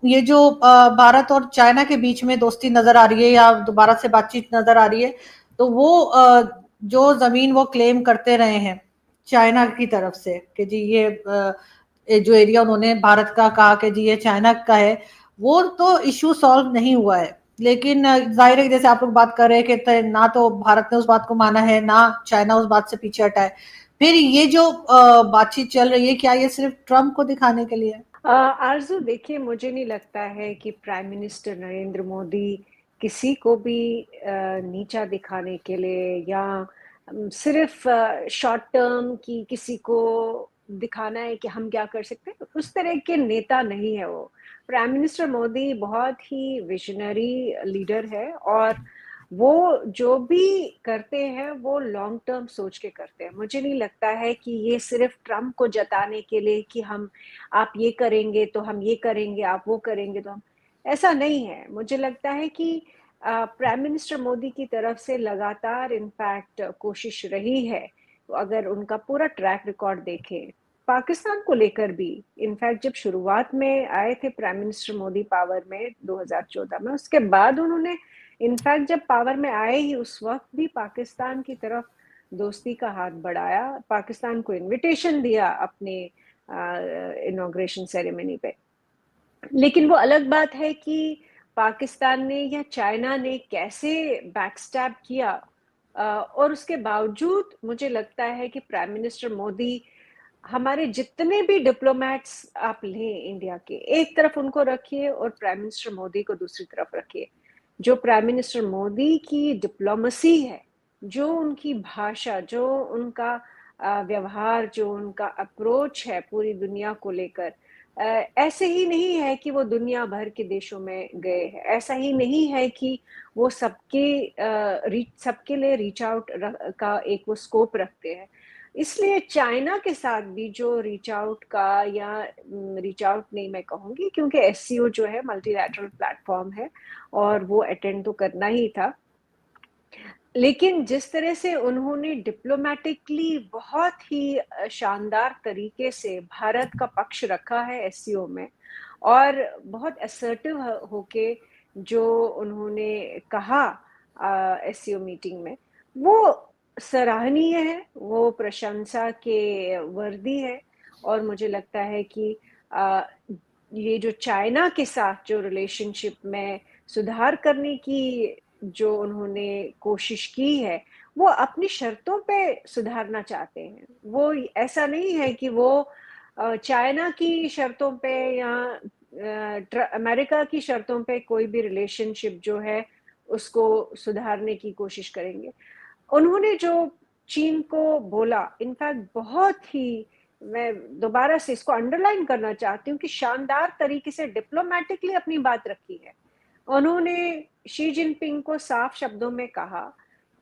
ये जो भारत और चाइना के बीच में दोस्ती नजर आ रही है या दोबारा से बातचीत नजर आ रही है, तो वो जो जमीन वो क्लेम करते रहे हैं चाइना की तरफ से कि जी ये जो एरिया उन्होंने भारत का कहा कि जी ये चाइना का है, वो तो इश्यू सॉल्व नहीं हुआ है। लेकिन जाहिर है कि जैसे आप लोग बात कर रहे हैं कि ना तो भारत ने उस बात को माना है, ना चाइना उस बात से पीछे हटा है। फिर ये जो बातचीत चल रही है, क्या ये सिर्फ ट्रम्प को दिखाने के लिए है? आरजू, देखिए, मुझे नहीं लगता है कि प्राइम मिनिस्टर नरेंद्र मोदी किसी को भी नीचा दिखाने के लिए या सिर्फ शॉर्ट टर्म की किसी को दिखाना है कि हम क्या कर सकते हैं, उस तरह के नेता नहीं है वो। प्राइम मिनिस्टर मोदी बहुत ही विजनरी लीडर है, और वो जो भी करते हैं वो लॉन्ग टर्म सोच के करते हैं। मुझे नहीं लगता है कि ये सिर्फ ट्रम्प को जताने के लिए कि हम, आप ये करेंगे तो हम ये करेंगे, आप वो करेंगे तो हम, ऐसा नहीं है। मुझे लगता है कि प्राइम मिनिस्टर मोदी की तरफ से लगातार इनफैक्ट कोशिश रही है। तो अगर उनका पूरा ट्रैक रिकॉर्ड देखें पाकिस्तान को लेकर भी, इनफैक्ट जब शुरुआत में आए थे प्राइम मिनिस्टर मोदी पावर में 2014 में, उसके बाद उन्होंने इनफैक्ट जब पावर में आए ही उस वक्त भी पाकिस्तान की तरफ दोस्ती का हाथ बढ़ाया, पाकिस्तान को इनविटेशन दिया अपने इनॉग्रेशन सेरेमनी पे। लेकिन वो अलग बात है कि पाकिस्तान ने या चाइना ने कैसे बैकस्टैब किया, और उसके बावजूद मुझे लगता है कि प्राइम मिनिस्टर मोदी, हमारे जितने भी डिप्लोमेट्स आप लें इंडिया के, एक तरफ उनको रखिए और प्राइम मिनिस्टर मोदी को दूसरी तरफ रखिए। जो प्राइम मिनिस्टर मोदी की डिप्लोमेसी है, जो उनकी भाषा, जो उनका व्यवहार, जो उनका अप्रोच है पूरी दुनिया को लेकर, ऐसे ही नहीं है कि वो दुनिया भर के देशों में गए हैं, ऐसा ही नहीं है कि वो सबके लिए रीच आउट का एक वो स्कोप रखते हैं। इसलिए चाइना के साथ भी जो रीच आउट का, या रीच आउट नहीं मैं कहूंगी, क्योंकि एससीओ जो है मल्टीलैटरल प्लेटफॉर्म है और वो अटेंड तो करना ही था। लेकिन जिस तरह से उन्होंने डिप्लोमेटिकली बहुत ही शानदार तरीके से भारत का पक्ष रखा है एससीओ में, और बहुत असर्टिव होके जो उन्होंने कहा एससीओ मीटिंग में, वो सराहनीय है, वो प्रशंसा के वर्दी है। और मुझे लगता है कि ये जो चाइना के साथ जो रिलेशनशिप में सुधार करने की जो उन्होंने कोशिश की है, वो अपनी शर्तों पे सुधारना चाहते हैं। वो ऐसा नहीं है कि वो चाइना की शर्तों पे या अमेरिका की शर्तों पे कोई भी रिलेशनशिप जो है उसको सुधारने की कोशिश करेंगे। उन्होंने जो चीन को बोला, इनफैक्ट बहुत ही, मैं दोबारा से इसको अंडरलाइन करना चाहती हूँ कि शानदार तरीके से डिप्लोमेटिकली अपनी बात रखी है। उन्होंने शी जिनपिंग को साफ शब्दों में कहा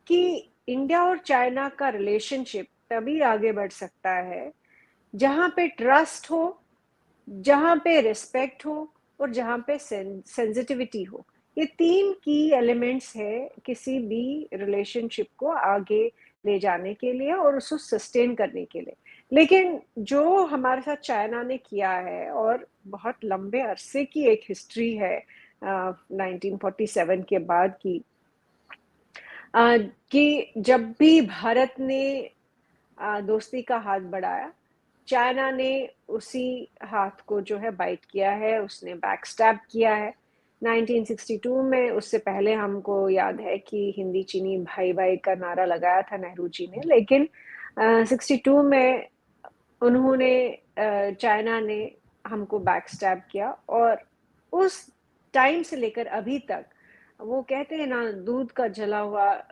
कि इंडिया और चाइना का रिलेशनशिप तभी आगे बढ़ सकता है जहां पे ट्रस्ट हो, जहां पे रिस्पेक्ट हो, और जहां पे सेंसिटिविटी हो। ये तीन की एलिमेंट्स है किसी भी रिलेशनशिप को आगे ले जाने के लिए और उसको सस्टेन करने के लिए। लेकिन जो हमारे साथ चाइना ने किया है, और बहुत लंबे अरसे की एक हिस्ट्री है 1947 के बाद की, कि जब भी भारत ने दोस्ती का हाथ बढ़ाया, चाइना ने उसी हाथ को जो है बाइट किया है, उसने बैकस्टैब किया है 1962 में। उससे पहले हमको याद है कि हिंदी चीनी भाई भाई का नारा लगाया था नेहरू जी ने, लेकिन 62 में उन्होंने, चाइना ने हमको बैकस्टैब किया, और उस टाइम से लेकर अभी तक, वो कहते हैं ना, दूध का जला हुआ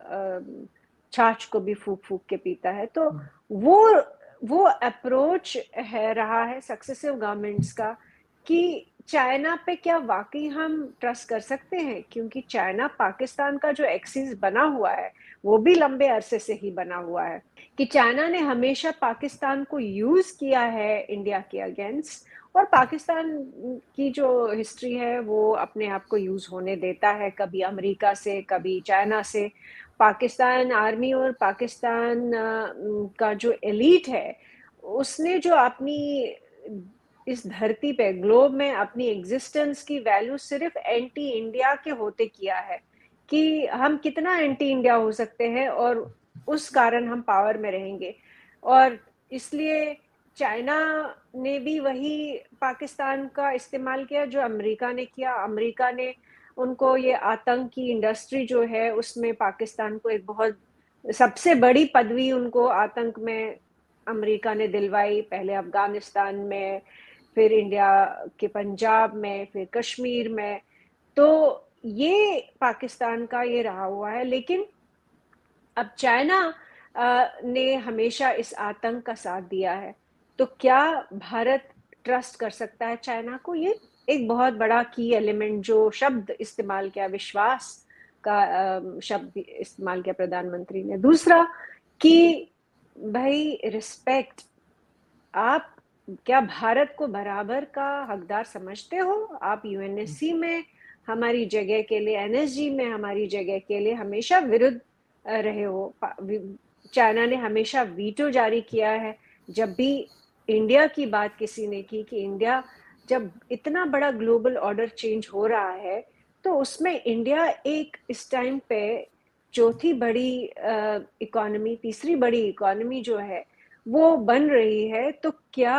छाछ को भी फूक फूक के पीता है। तो वो वो अप्रोच है रहा है सक्सेसिव गवर्नमेंट्स का कि चाइना पे क्या वाकई हम ट्रस्ट कर सकते हैं, क्योंकि चाइना पाकिस्तान का जो एक्सिस बना हुआ है वो भी लंबे अरसे से ही बना हुआ है, कि चाइना ने हमेशा पाकिस्तान को यूज किया है इंडिया के अगेंस्ट, और पाकिस्तान की जो हिस्ट्री है वो अपने आप को यूज होने देता है, कभी अमेरिका से, कभी चाइना से। पाकिस्तान आर्मी और पाकिस्तान का जो एलीट है, उसने जो अपनी इस धरती पे ग्लोब में अपनी एग्जिस्टेंस की वैल्यू सिर्फ एंटी इंडिया के होते किया है कि हम कितना एंटी इंडिया हो सकते हैं और उस कारण हम पावर में रहेंगे। और इसलिए चाइना ने भी वही पाकिस्तान का इस्तेमाल किया जो अमेरिका ने किया। अमेरिका ने उनको ये आतंक की इंडस्ट्री जो है उसमें पाकिस्तान को एक बहुत सबसे बड़ी पदवी उनको आतंक में अमेरिका ने दिलवाई, पहले अफगानिस्तान में, फिर इंडिया के पंजाब में, फिर कश्मीर में। तो ये पाकिस्तान का ये रहा हुआ है। लेकिन अब चाइना ने हमेशा इस आतंक का साथ दिया है, तो क्या भारत ट्रस्ट कर सकता है चाइना को? ये एक बहुत बड़ा की एलिमेंट जो शब्द इस्तेमाल किया, विश्वास का शब्द इस्तेमाल किया प्रधानमंत्री ने। दूसरा कि भाई रिस्पेक्ट, आप क्या भारत को बराबर का हकदार समझते हो? आप यूएनएससी में हमारी जगह के लिए, एनएसजी में हमारी जगह के लिए हमेशा विरुद्ध रहे हो। चाइना ने हमेशा वीटो जारी किया है जब भी इंडिया की बात किसी ने की कि इंडिया जब इतना बड़ा ग्लोबल ऑर्डर चेंज हो रहा है तो उसमें इंडिया एक इस टाइम पे चौथी बड़ी इकोनॉमी, तीसरी बड़ी इकोनॉमी जो है वो बन रही है। तो क्या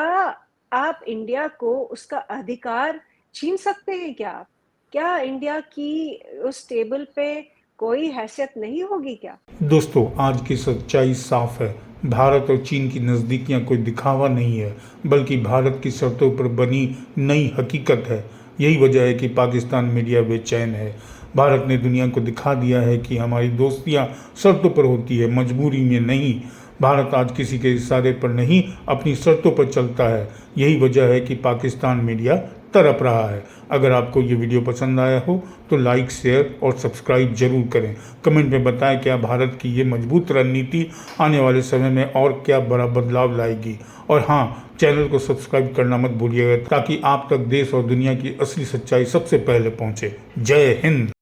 आप इंडिया को उसका अधिकार छीन सकते हैं? क्या इंडिया की उस टेबल पे कोई हैसियत नहीं होगी क्या? दोस्तों, आज की सच्चाई साफ है। भारत और चीन की नज़दीकियां कोई दिखावा नहीं है, बल्कि भारत की शर्तों पर बनी नई हकीकत है। यही वजह है कि पाकिस्तान मीडिया बेचैन है। भारत ने दुनिया को दिखा दिया है कि हमारी दोस्तियां शर्तों पर होती है, मजबूरी में नहीं। भारत आज किसी के इशारे पर नहीं, अपनी शर्तों पर चलता है। यही वजह है कि पाकिस्तान मीडिया तड़प रहा है। अगर आपको ये वीडियो पसंद आया हो तो लाइक, शेयर और सब्सक्राइब जरूर करें। कमेंट में बताएं क्या भारत की ये मजबूत रणनीति आने वाले समय में और क्या बड़ा बदलाव लाएगी। और हाँ, चैनल को सब्सक्राइब करना मत भूलिएगा ताकि आप तक देश और दुनिया की असली सच्चाई सबसे पहले पहुंचे। जय हिंद।